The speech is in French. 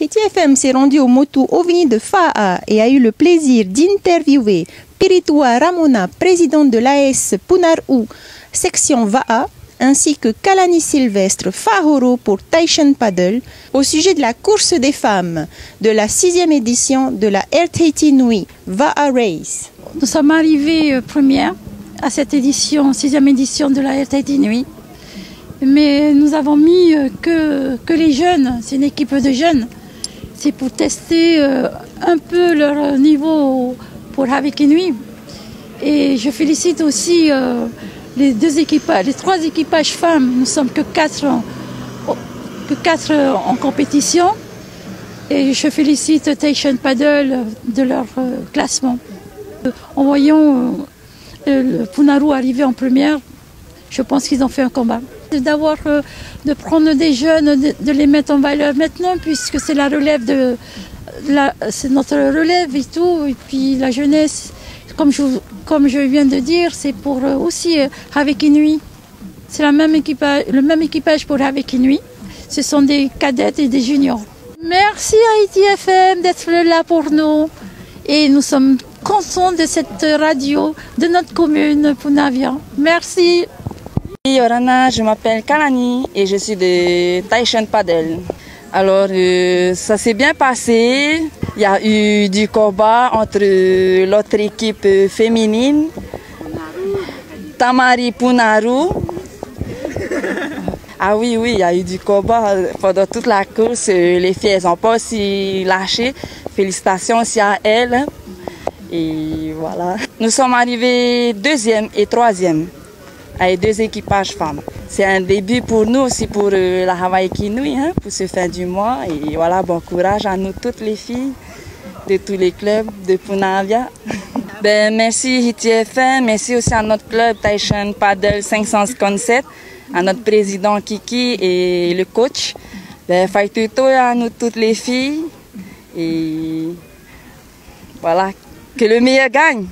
Haiti FM s'est rendu au Motu OVNI de Fa'a et a eu le plaisir d'interviewer Piritua Ramona, présidente de l'AS Punaru, section Va'a, ainsi que Kalani Sylvestre Fahoro pour Taishan Paddle, au sujet de la course des femmes de la 6e édition de la Earth Haiti Nui Va'a Race. Nous sommes arrivés première à cette édition, 6e édition de la Earth Haiti Nui. Mais nous avons mis que les jeunes, c'est une équipe de jeunes. C'est pour tester un peu leur niveau pour Havik Nui. Et je félicite aussi les trois équipages femmes. Nous sommes que quatre en compétition. Et je félicite Taishan Paddle de leur classement. En voyant le Punaru arriver en première, je pense qu'ils ont fait un combat. De prendre des jeunes, de les mettre en valeur maintenant, puisque c'est la relève c'est notre relève et tout. Et puis la jeunesse, comme je viens de dire, c'est pour aussi Havik Nui. C'est le même équipage pour Havik Nui. Ce sont des cadettes et des juniors. Merci à Haiti FM d'être là pour nous. Et nous sommes contents de cette radio, de notre commune Punavia. Merci. Yorana, je m'appelle Kalani et je suis de Taishan Paddle. Alors, ça s'est bien passé. Il y a eu du combat entre l'autre équipe féminine, Tamari Punaru. Ah oui, il y a eu du combat pendant toute la course. Les filles, elles n'ont pas aussi lâché. Félicitations aussi à elles. Et voilà. Nous sommes arrivés 2e et 3e. Avec 2 équipages femmes. C'est un début pour nous aussi pour la Havik Nui, pour ce fin du mois. Et voilà, bon courage à nous toutes les filles de tous les clubs de Punavia. Merci Haiti FM, merci aussi à notre club Taishan Paddle 557, à notre président Kiki et le coach. Faituto à nous toutes les filles. Et voilà, que le meilleur gagne.